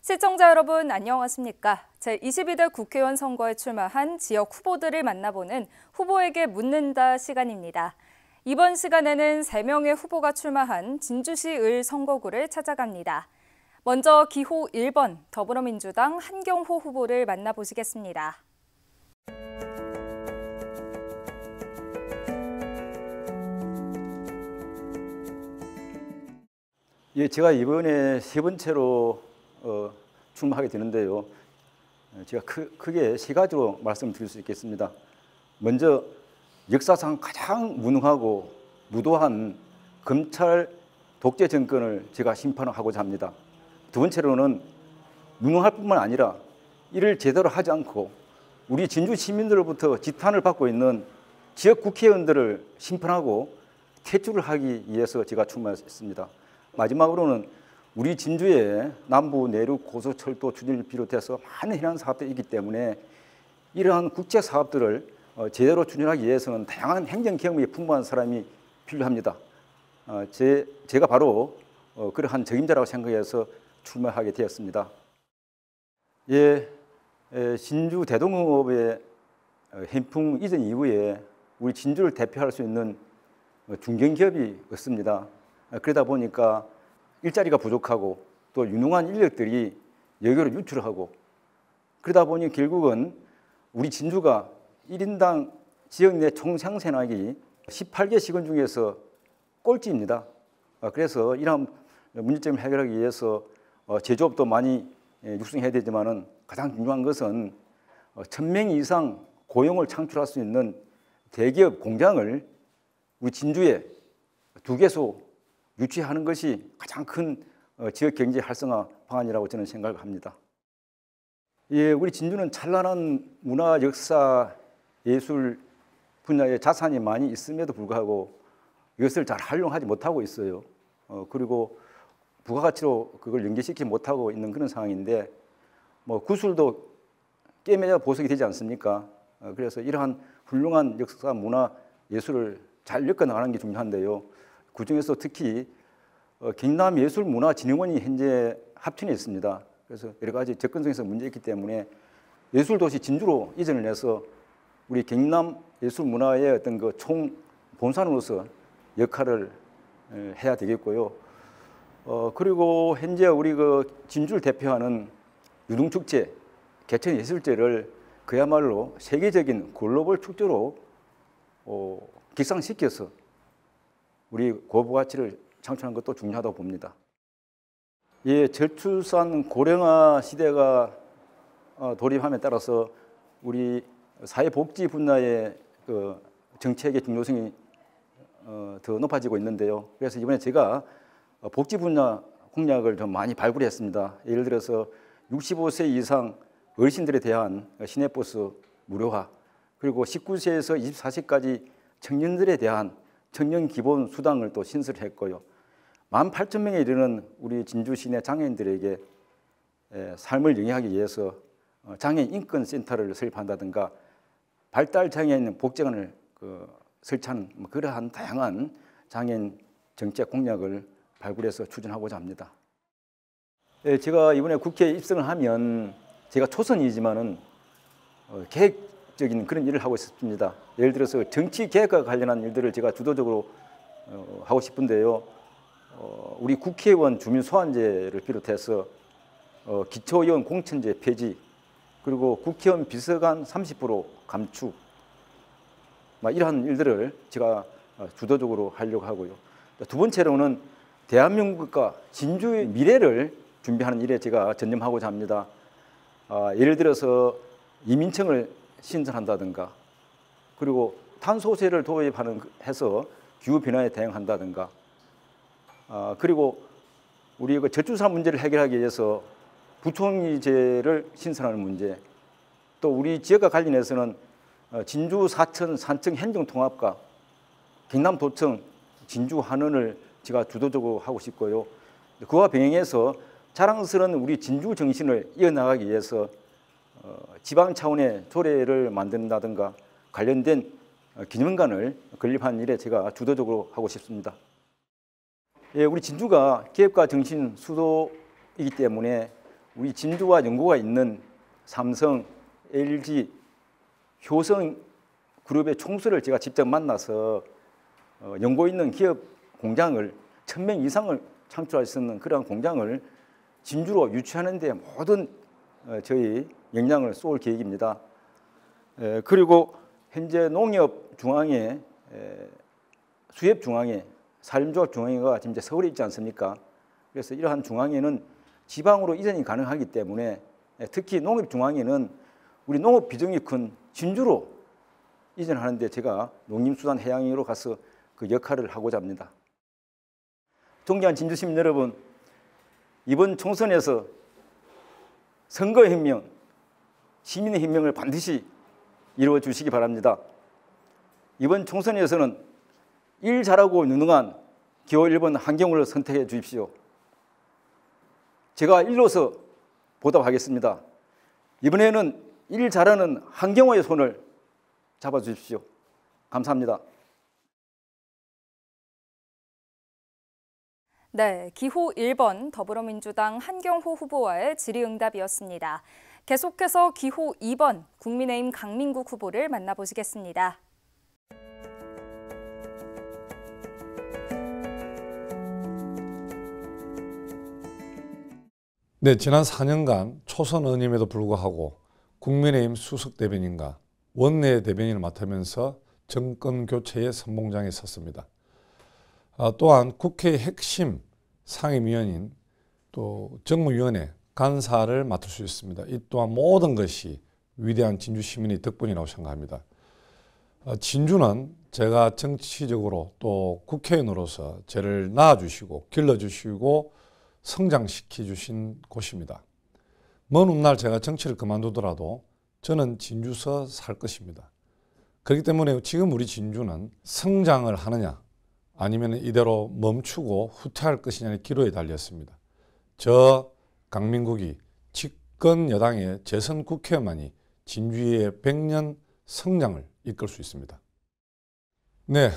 시청자 여러분 안녕하십니까? 제22대 국회의원 선거에 출마한 지역 후보들을 만나보는 후보에게 묻는다 시간입니다. 이번 시간에는 3명의 후보가 출마한 진주시 을 선거구를 찾아갑니다. 먼저 기호 1번 더불어민주당 한경호 후보를 만나보시겠습니다. 예, 제가 이번에 세 번째로 출마하게 되는데요. 제가 크게 세 가지로 말씀드릴 수 있겠습니다. 먼저 역사상 가장 무능하고 무도한 검찰 독재 정권을 제가 심판하고자 합니다. 두 번째로는 무능할 뿐만 아니라 이를 제대로 하지 않고 우리 진주 시민들로부터 지탄을 받고 있는 지역 국회의원들을 심판하고 퇴출을 하기 위해서 제가 출마했습니다. 마지막으로는 우리 진주에 남부 내륙 고속철도 추진을 비롯해서 많은 해안 사업들이 있기 때문에 이러한 국제 사업들을 제대로 추진하기 위해서는 다양한 행정 경험이 풍부한 사람이 필요합니다. 제가 바로 그러한 적임자라고 생각해서 출마하게 되었습니다. 예, 진주 대동호업의 해풍 이전 이후에 우리 진주를 대표할 수 있는 중견기업이 없습니다. 그러다 보니까 일자리가 부족하고 또 유능한 인력들이 여기로 유출하고 그러다 보니 결국은 우리 진주가 1인당 지역 내 총생산액이 18개 시군 중에서 꼴찌입니다. 그래서 이러한 문제점을 해결하기 위해서 제조업도 많이 육성해야 되지만은 가장 중요한 것은 1000명 이상 고용을 창출할 수 있는 대기업 공장을 우리 진주에 2개소 유치하는 것이 가장 큰 지역 경제 활성화 방안이라고 저는 생각을 합니다. 예, 우리 진주는 찬란한 문화, 역사, 예술 분야의 자산이 많이 있음에도 불구하고 이것을 잘 활용하지 못하고 있어요. 그리고 부가가치로 그걸 연계시키지 못하고 있는 그런 상황인데 구술도 깨매야 보석이 되지 않습니까? 그래서 이러한 훌륭한 역사, 문화, 예술을 잘 엮어나가는 게 중요한데요. 그중에서 특히 경남예술문화진흥원이 현재 합천에 있습니다. 그래서 여러 가지 접근성에서 문제가 있기 때문에 예술도시 진주로 이전을 해서 우리 경남예술문화의 어떤 그 총본산으로서 역할을 해야 되겠고요. 그리고 현재 우리 그 진주를 대표하는 유등축제, 개천예술제를 그야말로 세계적인 글로벌 축제로 격상시켜서 우리 고부가치를 창출하는 것도 중요하다고 봅니다. 예, 저출산 고령화 시대가 돌입함에 따라서 우리 사회복지 분야의 그 정책의 중요성이 더 높아지고 있는데요. 그래서 이번에 제가 복지 분야 공약을 좀 많이 발굴했습니다. 예를 들어서 65세 이상 어르신들에 대한 시내버스 무료화, 그리고 19세에서 24세까지 청년들에 대한 청년 기본 수당을 또 신설했고요. 18,000명에 이르는 우리 진주 시내 장애인들에게 삶을 영위하기 위해서 장애인 인권센터를 설립한다든가 발달 장애인 복지관을 설치하는 그러한 다양한 장애인 정책 공약을 발굴해서 추진하고자 합니다. 제가 이번에 국회에 입성을 하면 제가 초선이지만은 계획적인 그런 일을 하고 있습니다. 예를 들어서 정치 개혁과 관련한 일들을 제가 주도적으로 하고 싶은데요. 우리 국회의원 주민 소환제를 비롯해서 기초의원 공천제 폐지, 그리고 국회의원 비서관 30% 감축, 이러한 일들을 제가 주도적으로 하려고 하고요. 두 번째로는 대한민국과 진주의 미래를 준비하는 일에 제가 전념하고자 합니다. 예를 들어서 이민청을 신설한다든가, 그리고 탄소세를 도입해서 기후 변화에 대응한다든가, 그리고 우리 그 저출산 문제를 해결하기 위해서 부총리제를 신설하는 문제, 또 우리 지역과 관련해서는 진주 사천 산청 행정통합과 경남도청 진주 한원을 제가 주도적으로 하고 싶고요. 그와 병행해서 자랑스러운 우리 진주 정신을 이어나가기 위해서 지방 차원의 조례를 만든다든가 관련된 기념관을 건립하는 일에 제가 주도적으로 하고 싶습니다. 예, 우리 진주가 기업가 정신 수도이기 때문에 우리 진주와 연고가 있는 삼성, LG, 효성 그룹의 총수를 제가 직접 만나서 연고 있는 기업 공장을 1,000명 이상을 창출할 수 있는 그런 공장을 진주로 유치하는 데 모든 저희 역량을 쏠 계획입니다. 그리고 현재 농협중앙회, 수협중앙회, 산림조합중앙회가 지금 서울에 있지 않습니까? 그래서 이러한 중앙회는 지방으로 이전이 가능하기 때문에 특히 농협중앙회는 우리 농업 비중이 큰 진주로 이전하는데 제가 농림수산해양위로 가서 그 역할을 하고자 합니다. 존경하는 진주시민 여러분, 이번 총선에서 선거의 혁명, 시민의 혁명을 반드시 이루어 주시기 바랍니다. 이번 총선에서는 일 잘하고 유능한 기호 1번 한경우를 선택해 주십시오. 제가 일로서 보답하겠습니다. 이번에는 일 잘하는 한경우의 손을 잡아 주십시오. 감사합니다. 네, 기호 1번 더불어민주당 한경호 후보와의 질의응답이었습니다. 계속해서 기호 2번 국민의힘 강민국 후보를 만나보시겠습니다. 네, 지난 4년간 초선 의원임에도 불구하고 국민의힘 수석 대변인과 원내 대변인을 맡으면서 정권 교체의 선봉장에 섰습니다. 또한 국회의 핵심 상임위원인 또 정무위원회 간사를 맡을 수 있습니다. 이 또한 모든 것이 위대한 진주 시민의 덕분이라고 생각합니다. 진주는 제가 정치적으로 또 국회의원으로서 저를 낳아주시고 길러주시고 성장시켜 주신 곳입니다. 먼 훗날 제가 정치를 그만두더라도 저는 진주서 살 것입니다. 그렇기 때문에 지금 우리 진주는 성장을 하느냐 아니면 이대로 멈추고 후퇴할 것이냐의 기로에 달렸습니다. 저 강민국이 집권 여당의 재선 국회의원만이 진주의 100년 성장을 이끌 수 있습니다. 네,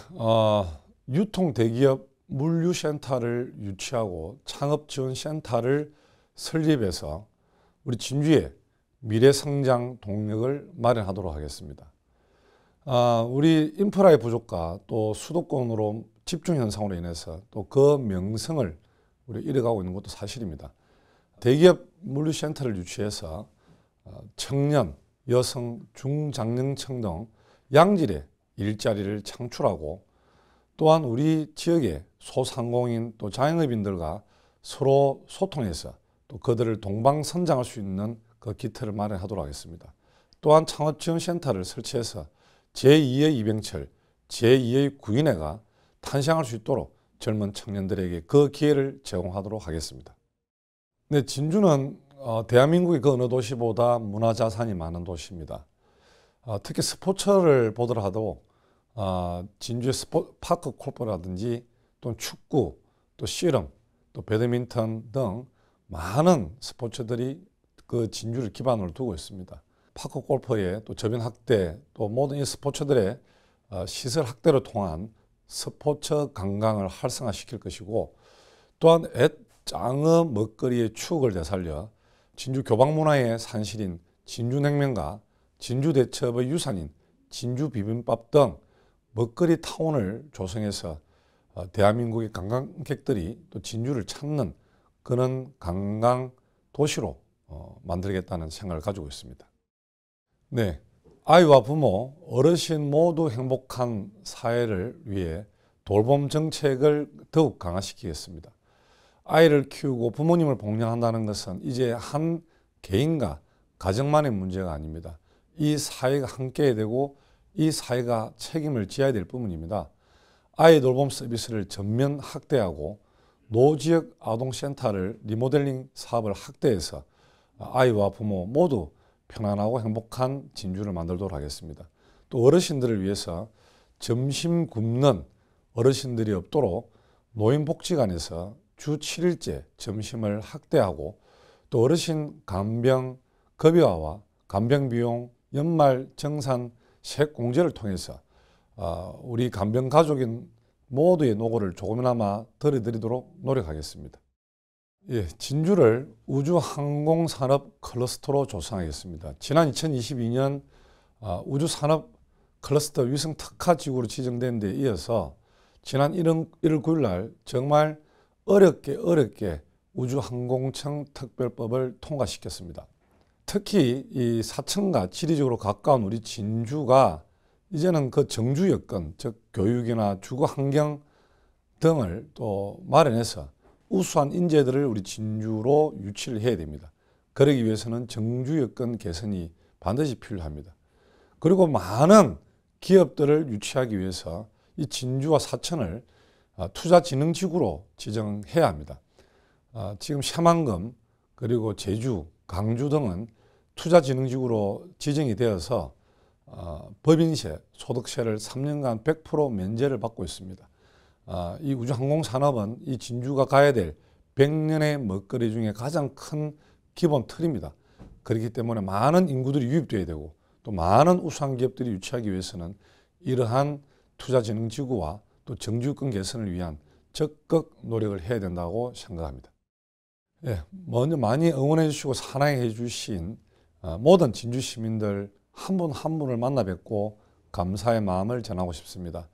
유통 대기업 물류센터를 유치하고 창업지원센터를 설립해서 우리 진주의 미래성장 동력을 마련하도록 하겠습니다. 우리 인프라의 부족과 또 수도권으로 집중 현상으로 인해서 또 그 명성을 우리 잃어가고 있는 것도 사실입니다. 대기업 물류센터를 유치해서 청년, 여성, 중장년층 등 양질의 일자리를 창출하고 또한 우리 지역의 소상공인 또 자영업인들과 서로 소통해서 또 그들을 동방선장할 수 있는 그 기틀을 마련하도록 하겠습니다. 또한 창업지원센터를 설치해서 제2의 이병철, 제2의 구인회가 탄생할 수 있도록 젊은 청년들에게 그 기회를 제공하도록 하겠습니다. 네, 진주는 대한민국의 그 어느 도시보다 문화자산이 많은 도시입니다. 특히 스포츠를 보더라도 진주의 파크 골프라든지 또 축구, 또 씨름, 또 배드민턴 등 많은 스포츠들이 그 진주를 기반으로 두고 있습니다. 파크 골프의 또 저변 확대, 또 모든 이 스포츠들의 시설 확대를 통한 스포츠 관광을 활성화시킬 것이고 또한 장어 먹거리의 추억을 되살려 진주 교방문화의 산실인 진주냉면과 진주대첩의 유산인 진주비빔밥 등 먹거리 타운을 조성해서 대한민국의 관광객들이 또 진주를 찾는 그런 관광 도시로 만들겠다는 생각을 가지고 있습니다. 네, 아이와 부모, 어르신 모두 행복한 사회를 위해 돌봄 정책을 더욱 강화시키겠습니다. 아이를 키우고 부모님을 복양한다는 것은 이제 한 개인과 가정만의 문제가 아닙니다. 이 사회가 함께해야 되고 이 사회가 책임을 져야 될 부분입니다. 아이 돌봄 서비스를 전면 확대하고 노지역 아동센터를 리모델링 사업을 확대해서 아이와 부모 모두 편안하고 행복한 진주를 만들도록 하겠습니다. 또 어르신들을 위해서 점심 굶는 어르신들이 없도록 노인복지관에서 주 7일째 점심을 확대하고 또 어르신 간병 급여와 간병 비용 연말 정산 세공제를 통해서 우리 간병 가족인 모두의 노고를 조금이나마 덜어드리도록 노력하겠습니다. 예, 진주를 우주항공산업 클러스터로 조성하겠습니다. 지난 2022년 우주산업 클러스터 위성 특화지구로 지정된 데 이어서 지난 1월 9일 날 정말 어렵게 우주항공청 특별법을 통과시켰습니다. 특히 이 사천과 지리적으로 가까운 우리 진주가 이제는 그 정주 여건, 즉 교육이나 주거 환경 등을 또 마련해서 우수한 인재들을 우리 진주로 유치를 해야 됩니다. 그러기 위해서는 정주 여건 개선이 반드시 필요합니다. 그리고 많은 기업들을 유치하기 위해서 이 진주와 사천을 투자진흥지구로 지정해야 합니다. 지금 새만금 그리고 제주, 강주 등은 투자진흥지구로 지정이 되어서 법인세, 소득세를 3년간 100% 면제를 받고 있습니다. 이 우주항공산업은 이 진주가 가야 될 100년의 먹거리 중에 가장 큰 기본 틀입니다. 그렇기 때문에 많은 인구들이 유입돼야 되고 또 많은 우수한 기업들이 유치하기 위해서는 이러한 투자진흥지구와 또 정주권 개선을 위한 적극 노력을 해야 된다고 생각합니다. 예, 먼저 많이 응원해 주시고 사랑해 주신 모든 진주 시민들 한 분 한 분을 만나 뵙고 감사의 마음을 전하고 싶습니다.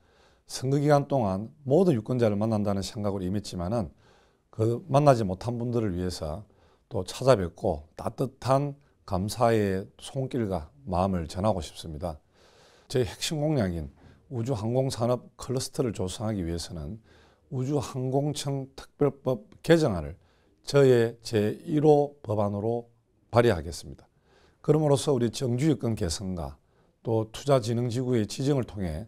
선거 기간 동안 모든 유권자를 만난다는 생각으로 임했지만은 그 만나지 못한 분들을 위해서 또 찾아뵙고 따뜻한 감사의 손길과 마음을 전하고 싶습니다. 제 핵심 공약인 우주항공산업 클러스터를 조성하기 위해서는 우주항공청 특별법 개정안을 저의 제1호 법안으로 발의하겠습니다. 그럼으로써 우리 정주여건 개선과 또 투자진흥지구의 지정을 통해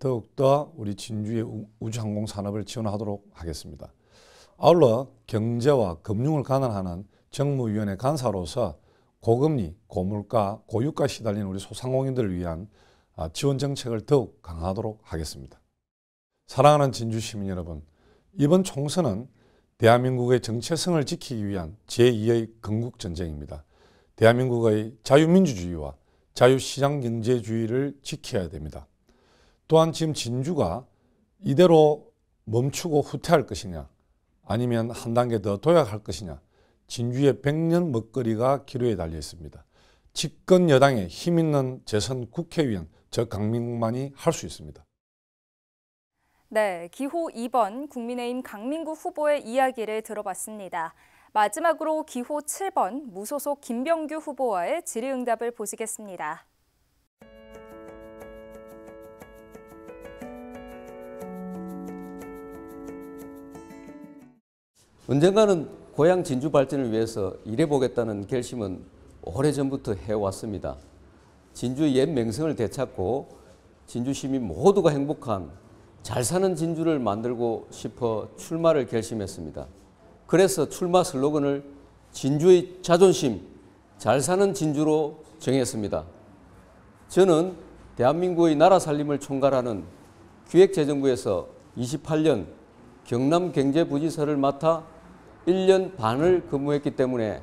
더욱더 우리 진주의 우주항공산업을 지원하도록 하겠습니다. 아울러 경제와 금융을 관할하는 정무위원회 간사로서 고금리, 고물가, 고유가 시달리는 우리 소상공인들을 위한 지원 정책을 더욱 강화하도록 하겠습니다. 사랑하는 진주 시민 여러분, 이번 총선은 대한민국의 정체성을 지키기 위한 제2의 건국전쟁입니다. 대한민국의 자유민주주의와 자유시장경제주의를 지켜야 됩니다. 또한 지금 진주가 이대로 멈추고 후퇴할 것이냐 아니면 한 단계 더 도약할 것이냐, 진주의 100년 먹거리가 기로에 달려 있습니다. 집권 여당의 힘있는 재선 국회의원 저 강민국만이 할 수 있습니다. 네, 기호 2번 국민의힘 강민국 후보의 이야기를 들어봤습니다. 마지막으로 기호 7번 무소속 김병규 후보와의 질의응답을 보시겠습니다. 언젠가는 고향 진주 발전을 위해서 일해보겠다는 결심은 오래전부터 해왔습니다. 진주의 옛 명성을 되찾고 진주 시민 모두가 행복한 잘 사는 진주를 만들고 싶어 출마를 결심했습니다. 그래서 출마 슬로건을 진주의 자존심, 잘 사는 진주로 정했습니다. 저는 대한민국의 나라 살림을 총괄하는 기획재정부에서 28년 경남경제부지사를 맡아 1년 반을 근무했기 때문에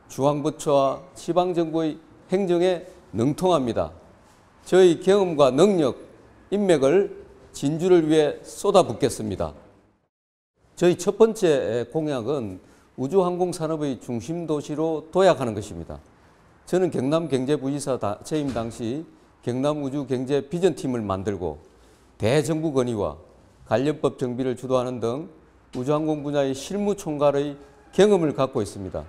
중앙부처와 지방정부의 행정에 능통합니다. 저희 경험과 능력, 인맥을 진주를 위해 쏟아붓겠습니다. 저희 첫 번째 공약은 우주항공산업의 중심도시로 도약하는 것입니다. 저는 경남경제부지사 재임 당시 경남우주경제비전팀을 만들고 대정부 건의와 관련법 정비를 주도하는 등 우주항공 분야의 실무 총괄의 경험을 갖고 있습니다.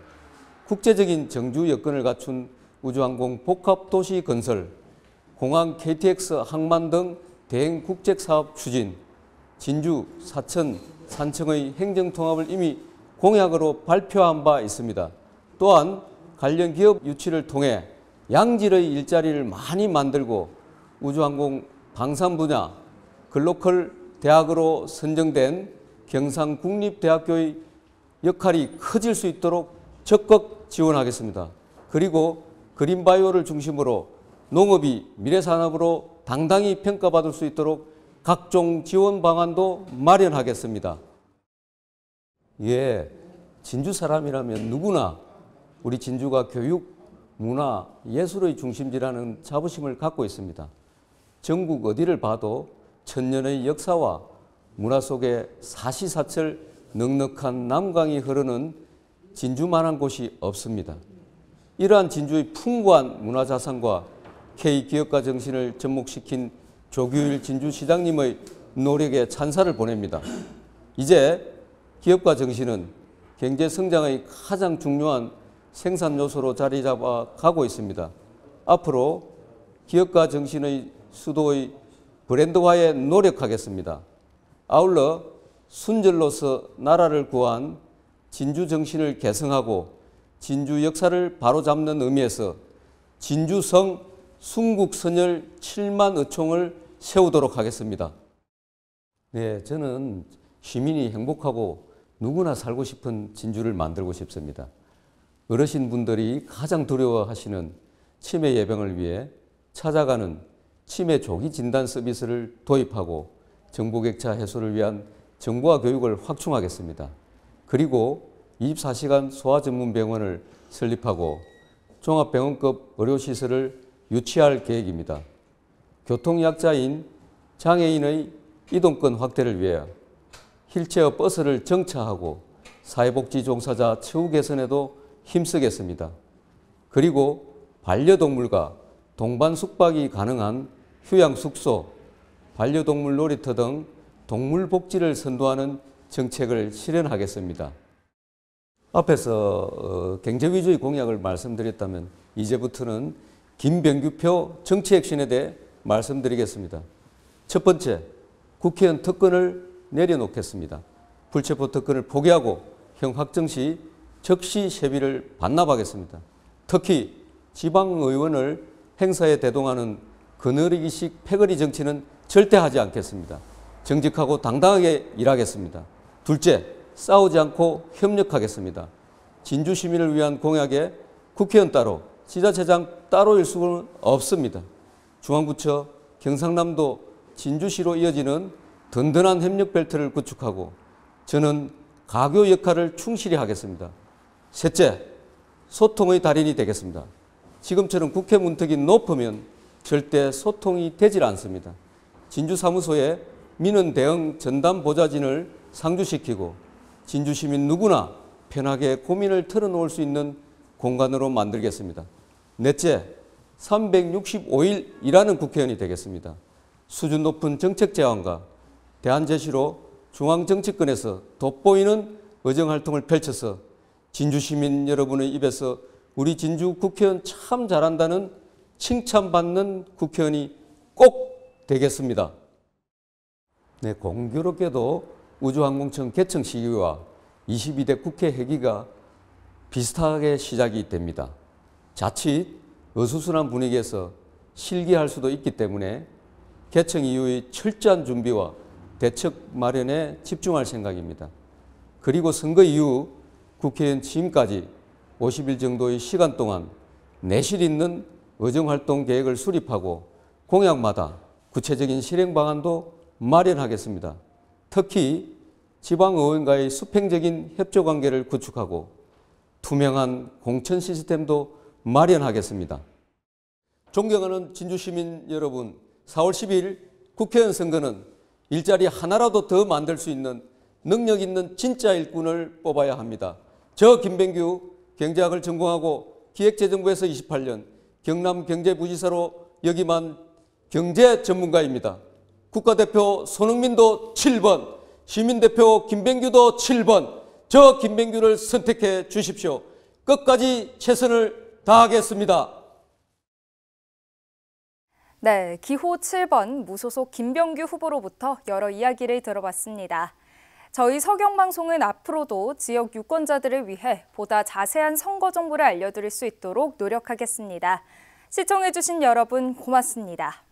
국제적인 정주 여건을 갖춘 우주항공 복합도시 건설, 공항 KTX 항만 등 대행 국책사업 추진, 진주, 사천, 산청의 행정통합을 이미 공약으로 발표한 바 있습니다. 또한 관련 기업 유치를 통해 양질의 일자리를 많이 만들고 우주항공 방산 분야 글로컬 대학으로 선정된 경상국립대학교의 역할이 커질 수 있도록 적극 지원하겠습니다. 그리고 그린바이오를 중심으로 농업이 미래산업으로 당당히 평가받을 수 있도록 각종 지원 방안도 마련하겠습니다. 예, 진주 사람이라면 누구나 우리 진주가 교육, 문화, 예술의 중심지라는 자부심을 갖고 있습니다. 전국 어디를 봐도 천년의 역사와 문화 속에 사시사철 넉넉한 남강이 흐르는 진주만한 곳이 없습니다. 이러한 진주의 풍부한 문화자산과 K기업가 정신을 접목시킨 조규일 진주시장님의 노력에 찬사를 보냅니다. 이제 기업가 정신은 경제 성장의 가장 중요한 생산 요소로 자리 잡아 가고 있습니다. 앞으로 기업가 정신의 수도의 브랜드화에 노력하겠습니다. 아울러 순절로서 나라를 구한 진주 정신을 계승하고 진주 역사를 바로잡는 의미에서 진주성 순국선열 7만 의총을 세우도록 하겠습니다. 네, 저는 시민이 행복하고 누구나 살고 싶은 진주를 만들고 싶습니다. 어르신분들이 가장 두려워하시는 치매 예방을 위해 찾아가는 치매 조기 진단 서비스를 도입하고 정보격차 해소를 위한 정보화 교육을 확충하겠습니다. 그리고 24시간 소아전문병원을 설립하고 종합병원급 의료시설을 유치할 계획입니다. 교통약자인 장애인의 이동권 확대를 위해 휠체어 버스를 정차하고 사회복지 종사자 처우 개선에도 힘쓰겠습니다. 그리고 반려동물과 동반 숙박이 가능한 휴양숙소, 반려동물 놀이터 등 동물 복지를 선도하는 정책을 실현하겠습니다. 앞에서 경제 위주의 공약을 말씀드렸다면 이제부터는 김병규표 정치 액션에 대해 말씀드리겠습니다. 첫 번째, 국회의원 특권을 내려놓겠습니다. 불체포 특권을 포기하고 형 확정 시 즉시 세비를 반납하겠습니다. 특히 지방의원을 행사에 대동하는 거느리기식 패거리 정치는 절대 하지 않겠습니다. 정직하고 당당하게 일하겠습니다. 둘째, 싸우지 않고 협력하겠습니다. 진주 시민을 위한 공약에 국회의원 따로, 지자체장 따로일 수는 없습니다. 중앙부처, 경상남도, 진주시로 이어지는 든든한 협력 벨트를 구축하고 저는 가교 역할을 충실히 하겠습니다. 셋째, 소통의 달인이 되겠습니다. 지금처럼 국회 문턱이 높으면 절대 소통이 되질 않습니다. 진주사무소에 민원 대응 전담 보좌진을 상주시키고 진주 시민 누구나 편하게 고민을 털어놓을 수 있는 공간으로 만들겠습니다. 넷째, 365일 일하는 국회의원이 되겠습니다. 수준 높은 정책 제안과 대안 제시로 중앙정치권에서 돋보이는 의정활동을 펼쳐서 진주 시민 여러분의 입에서 우리 진주 국회의원 참 잘한다는 칭찬받는 국회의원이 꼭 되겠습니다. 네, 공교롭게도 우주항공청 개청 시기와 22대 국회 회기가 비슷하게 시작이 됩니다. 자칫 어수선한 분위기에서 실기할 수도 있기 때문에 개청 이후의 철저한 준비와 대책 마련에 집중할 생각입니다. 그리고 선거 이후 국회의원 취임까지 50일 정도의 시간 동안 내실 있는 의정활동 계획을 수립하고 공약마다 구체적인 실행 방안도 마련하겠습니다. 특히 지방의원과의 수평적인 협조관계를 구축하고 투명한 공천 시스템도 마련하겠습니다. 존경하는 진주시민 여러분, 4월 10일 국회의원 선거는 일자리 하나라도 더 만들 수 있는 능력 있는 진짜 일꾼을 뽑아야 합니다. 저 김병규 경제학을 전공하고 기획재정부에서 28년 경남경제부지사로 역임한 경제 전문가입니다. 국가대표 손흥민도 7번, 시민대표 김병규도 7번, 저 김병규를 선택해 주십시오. 끝까지 최선을 다하겠습니다. 네, 기호 7번 무소속 김병규 후보로부터 여러 이야기를 들어봤습니다. 저희 서경방송은 앞으로도 지역 유권자들을 위해 보다 자세한 선거 정보를 알려드릴 수 있도록 노력하겠습니다. 시청해주신 여러분 고맙습니다.